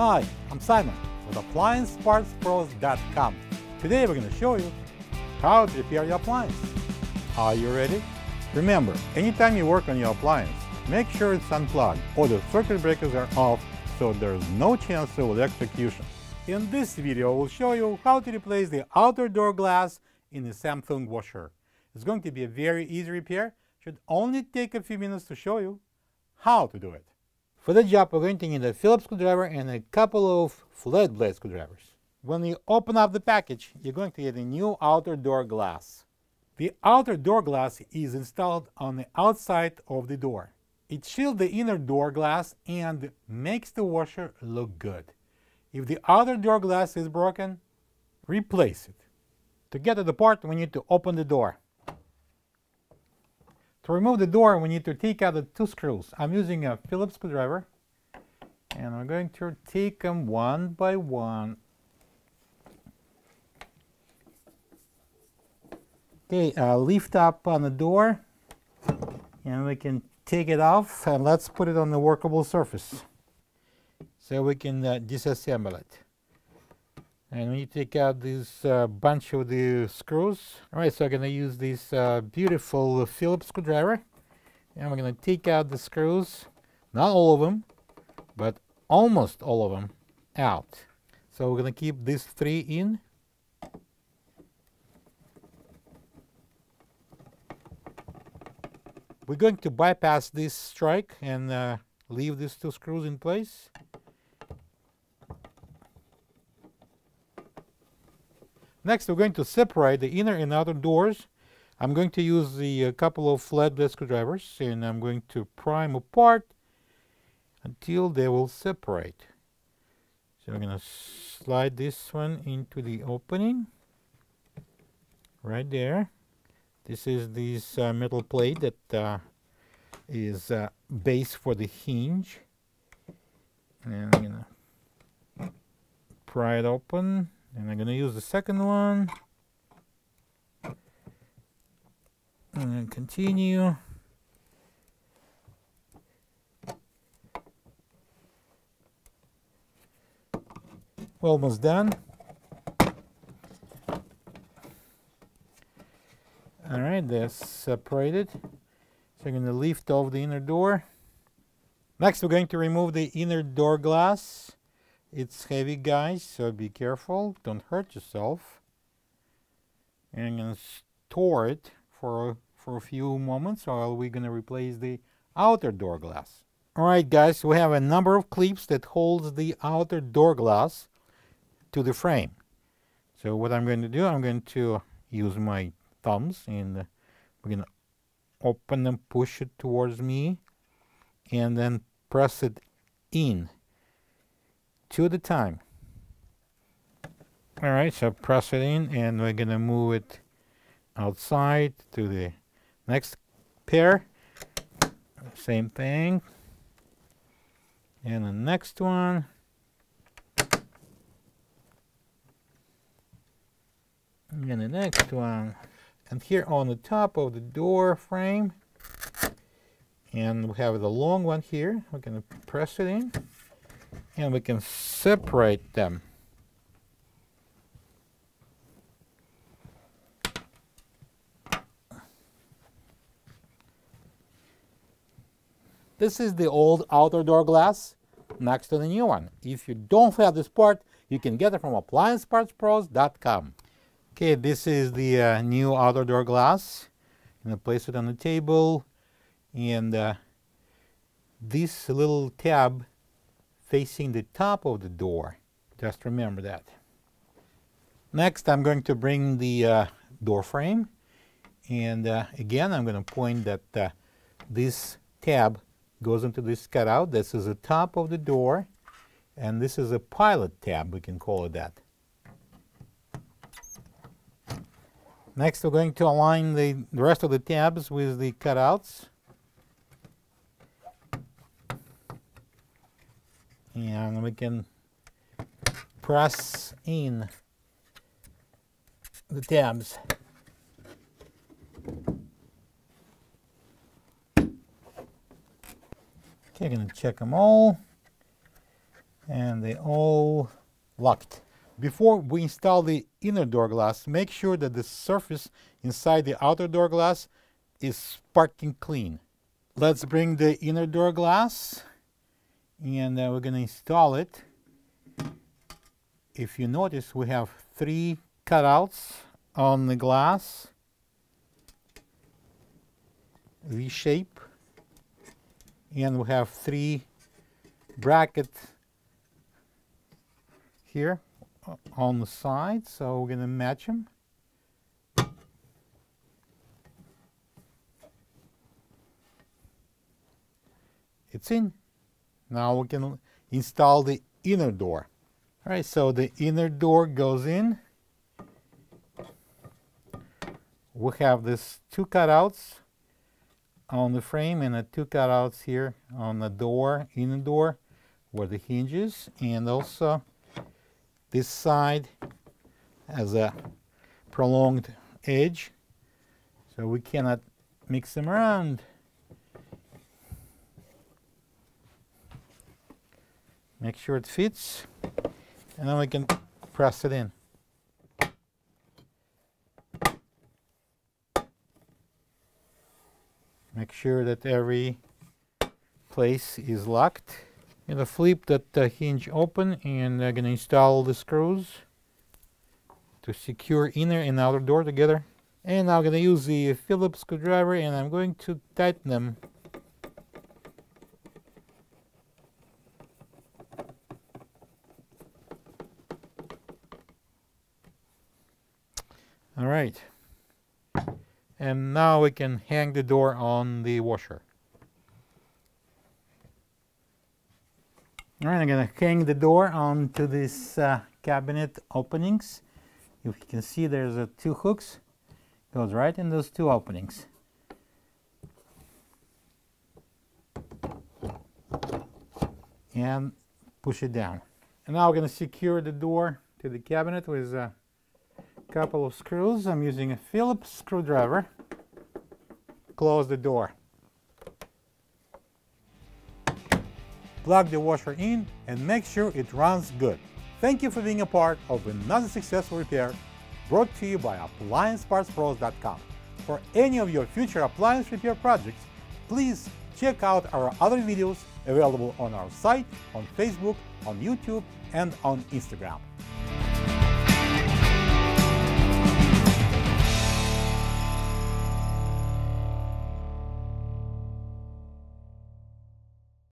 Hi, I'm Simon with AppliancePartsPros.com. Today we're going to show you how to repair your appliance. Are you ready? Remember, anytime you work on your appliance, make sure it's unplugged or the circuit breakers are off so there's no chance of electrocution. In this video, we'll show you how to replace the outer door glass in the Samsung washer. It's going to be a very easy repair. Should only take a few minutes to show you how to do it. For the job, we're going to need a Phillips screwdriver and a couple of flat blade screwdrivers. When you open up the package, you're going to get a new outer door glass. The outer door glass is installed on the outside of the door. It shields the inner door glass and makes the washer look good. If the outer door glass is broken, replace it. To get to the part, we need to open the door. To remove the door, we need to take out the two screws. I'm using a Phillips screwdriver, and I'm going to take them one by one. Okay, lift up on the door, and we can take it off, and let's put it on the workable surface so we can disassemble it. And we take out this bunch of the screws. All right, so I'm going to use this beautiful Phillips screwdriver. And we're going to take out the screws, not all of them, but almost all of them out. So we're going to keep these three in. We're going to bypass this strike and leave these two screws in place. Next, we're going to separate the inner and outer doors. I'm going to use the couple of flat blade screwdrivers, and I'm going to pry them apart until they will separate. So I'm going to slide this one into the opening right there. This is this metal plate that is base for the hinge, and I'm going to pry it open. And I'm going to use the second one. And continue. We're almost done. All right, they're separated. So I'm going to lift off the inner door. Next, we're going to remove the inner door glass. It's heavy, guys, so be careful. Don't hurt yourself. And I'm going to store it for a few moments while we're going to replace the outer door glass. Alright, guys, we have a number of clips that holds the outer door glass to the frame. So what I'm going to do, I'm going to use my thumbs, and we're going to open and push it towards me, and then press it in. Two at a time. All right, so press it in, and we're gonna move it outside to the next pair. Same thing. And the next one. And the next one. And here on the top of the door frame. And we have the long one here. We're gonna press it in. And we can separate them. This is the old outer door glass next to the new one. If you don't have this part, you can get it from AppliancePartsPros.com. Okay, this is the new outer door glass. I'm going to place it on the table, and this little tab facing the top of the door. Just remember that. Next, I'm going to bring the door frame, and again, I'm going to point that this tab goes into this cutout. This is the top of the door, and this is a pilot tab, we can call it that. Next, we're going to align the rest of the tabs with the cutouts. And we can press in the tabs. Okay, I'm going to check them all. and they all locked. Before we install the inner door glass, make sure that the surface inside the outer door glass is sparking clean. Let's bring the inner door glass, and we're going to install it. If you notice, we have 3 cutouts on the glass, V-shape, and we have 3 brackets here on the side, so we're going to match them. It's in. Now we can install the inner door. All right, so the inner door goes in. We have these 2 cutouts on the frame and 2 cutouts here on the door, inner door, where the hinges, and also this side has a prolonged edge, so we cannot mix them around. Make sure it fits, and then we can press it in. Make sure that every place is locked. I'm going to flip that hinge open, and I'm going to install the screws to secure inner and outer door together. And now I'm going to use the Phillips screwdriver, and I'm going to tighten them. All right. And now we can hang the door on the washer. All right, I'm going to hang the door onto this cabinet openings. If you can see, there's 2 hooks. Goes right in those 2 openings. And push it down. And now we're going to secure the door to the cabinet with a couple of screws. I'm using a Phillips screwdriver. Close the door. Plug the washer in and make sure it runs good. Thank you for being a part of another successful repair brought to you by AppliancePartsPros.com. For any of your future appliance repair projects, please check out our other videos available on our site, on Facebook, on YouTube, and on Instagram.